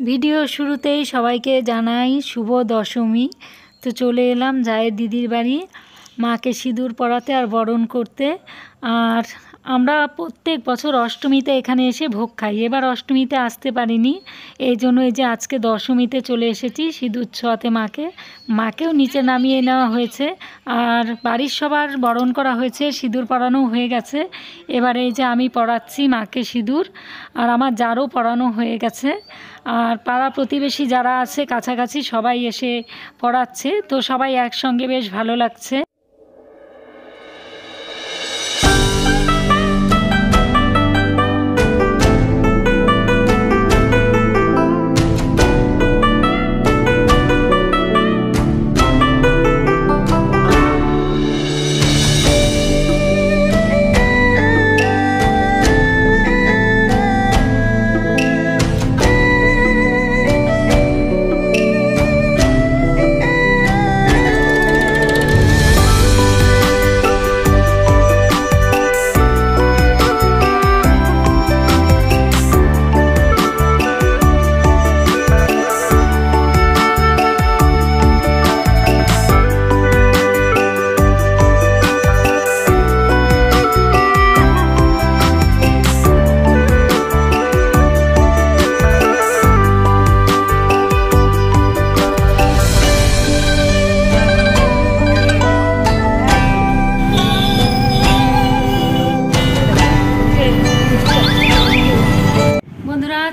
Video শুরুতেই সবাইকে জানাই শুভ দশমী। তো চলে এলাম জায়ের দিদির বাড়ি মাকে সিঁদুর পরাতে আর বরণ করতে। আর আমরা প্রত্যেক বছর অষ্টমীতে এখানে এসে ভোগ খাই, এবার অষ্টমীতে আসতে পারিনি, এই জন্য এই যে আজকে দশমীতে চলে এসেছি সিঁদুর ছোঁয়াতে মাকেও নিচে নামিয়ে নেওয়া হয়েছে। আর বাড়ির সবার বরণ করা হয়েছে, সিঁদুর পরানো হয়ে গেছে। এবারে এই যে আমি পরাচ্ছি মাকে সিঁদুর, আর আমার জারও পরানো হয়ে গেছে। আর পাড়া প্রতিবেশী যারা আছে কাছাকাছি সবাই এসে পড়াচ্ছে, তো সবাই একসঙ্গে বেশ ভালো লাগছে।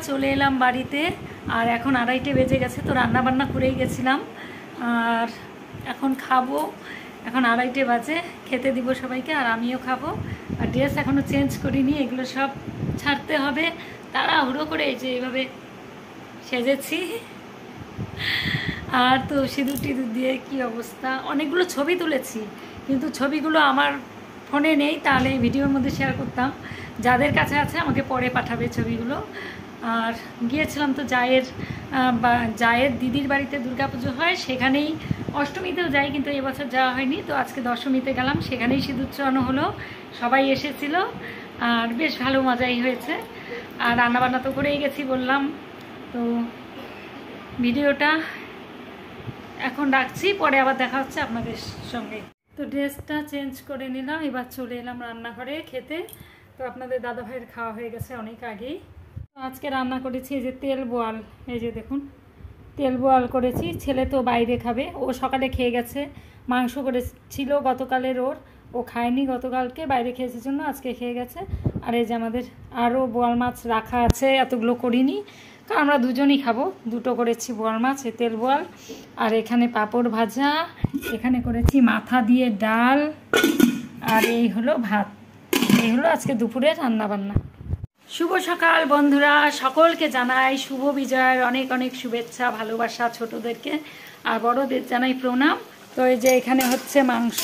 চলে এলাম বাড়িতে, আর এখন 2:30 বেজে গেছে। তো রান্না বান্না করেই গেছিলাম, আর এখন খাবো। এখন 2:30 বাজে, খেতে দিব সবাইকে, আর আমিও খাবো। আর ড্রেস এখনও চেঞ্জ করিনি, এগুলো সব ছাড়তে হবে। তাড়াহুড়ো করে এই যে এইভাবে সেজেছি। আর তো সিঁদুর টিঁদুর দিয়ে কি অবস্থা, অনেকগুলো ছবি তুলেছি, কিন্তু ছবিগুলো আমার ফোনে নেই, তাহলে ভিডিওর মধ্যে শেয়ার করতাম। যাদের কাছে আছে আমাকে পরে পাঠাবে ছবিগুলো। আর গিয়েছিলাম তো জায়ের দিদির বাড়িতে দুর্গাপুজো হয়, সেখানেই অষ্টমীতেও যাই, কিন্তু এবছর যাওয়া হয়নি। তো আজকে দশমীতে গেলাম, সেখানেই সিঁদুর চড়ানো হলো, সবাই এসেছিল, আর বেশ ভালো মজাই হয়েছে। আর রান্নাবান্না তো করেই গেছি বললাম। তো ভিডিওটা এখন রাখছি, পরে আবার দেখা হচ্ছে আপনাদের সঙ্গে। তো ড্রেসটা চেঞ্জ করে নিলাম, এবার চলে এলাম রান্নাঘরে খেতে। তো আপনাদের দাদাভাইয়ের খাওয়া হয়ে গেছে অনেক আগেই। আজকে রান্না করেছি এই যে তেল বোয়াল, এই যে দেখুন তেল বোয়াল করেছি। ছেলে তো বাইরে খাবে, ও সকালে খেয়ে গেছে। মাংস করেছিল গতকালের, ও খায়নি গতকালকে, বাইরে খেয়েছে জন্য আজকে খেয়ে গেছে। আর এই যে আমাদের আরও বোয়াল মাছ রাখা আছে, এতগুলো করিনি কারণ আমরা দুজনই খাবো। 2টো করেছি বোয়াল মাছ, তেল বোয়াল। আর এখানে পাঁপড় ভাজা, এখানে করেছি মাথা দিয়ে ডাল, আর এই হলো ভাত। এই হলো আজকে দুপুরের রান্নাবান্না। শুভ সকাল বন্ধুরা, সকলকে জানাই শুভ বিজয়ের অনেক অনেক শুভেচ্ছা, ভালোবাসা ছোটদেরকে, আর বড়দের জানাই প্রণাম। তো এই যে এখানে হচ্ছে মাংস,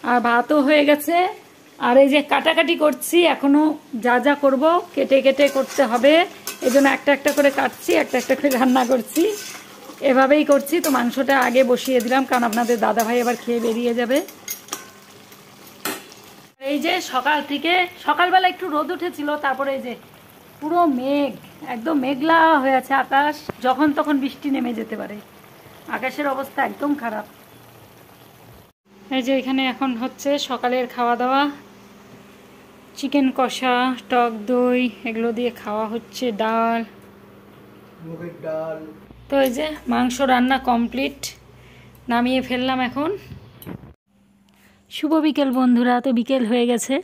আর ভাতও হয়ে গেছে। আর এই যে কাটাকাটি করছি, এখনো যা যা করব কেটে কেটে করতে হবে, এই জন্য একটা একটা করে কাটছি, একটা একটা করে রান্না করছি, এভাবেই করছি। তো মাংসটা আগে বসিয়ে দিলাম, কারণ আপনাদের দাদাভাই আবার খেয়ে বেরিয়ে যাবে। এই যে সকালবেলা একটু রোদ উঠেছিল, তারপরে এই যে পুরো মেঘ, একদম মেঘলা হয়ে আছে আকাশ, যখন তখন বৃষ্টি নেমে যেতে পারে, আকাশের অবস্থা একদম খারাপ। এই যে এখানে এখন হচ্ছে সকালের খাওয়া দাওয়া, চিকেন কষা, টক দই, এগুলো দিয়ে খাওয়া হচ্ছে, ডাল, মুগের ডাল। তো এই যে মাংস রান্না কমপ্লিট, নামিয়ে ফেললাম এখন। শুভ বিকেল বন্ধুরা। তো বিকেল হয়ে গেছে,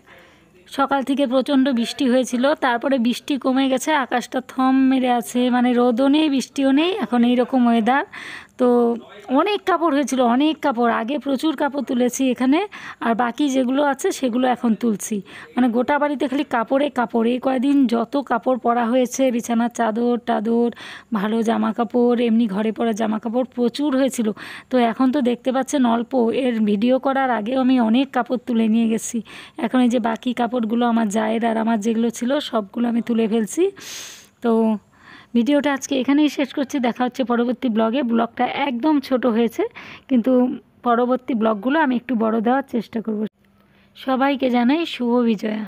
সকাল থেকে প্রচণ্ড বৃষ্টি হয়েছিল, তারপরে বৃষ্টি কমে গেছে, আকাশটা থম মেরে আছে, মানে রোদও নেই বৃষ্টিও নেই, এখন এইরকম ওয়েদার। তো অনেক কাপড় হয়েছিল, অনেক কাপড়, আগে প্রচুর কাপড় তুলেছি এখানে, আর বাকি যেগুলো আছে সেগুলো এখন তুলছি। মানে গোটা বাড়িতে খালি কাপড়ে কাপড়, এই কয়েকদিন যত কাপড় পরা হয়েছে, বিছানার চাদর টাদর, ভালো জামা কাপড়, এমনি ঘরে পরা জামা কাপড় প্রচুর হয়েছিল। তো এখন তো দেখতে পাচ্ছেন অল্প, এর ভিডিও করার আগেও আমি অনেক কাপড় তুলে নিয়ে গেছি। এখন এই যে বাকি কাপড়গুলো আমার জায়ের আর আমার যেগুলো ছিল সবগুলো আমি তুলে ফেলছি। তো ভিডিওটা আজকে এখানেই শেষ করছি, দেখা হচ্ছে পরবর্তী ব্লগে। ব্লগটা একদম ছোট হয়েছে, কিন্তু পরবর্তী ব্লগগুলো আমি একটু বড় দেওয়ার চেষ্টা করব। সবাইকে জানাই শুভ বিজয়া।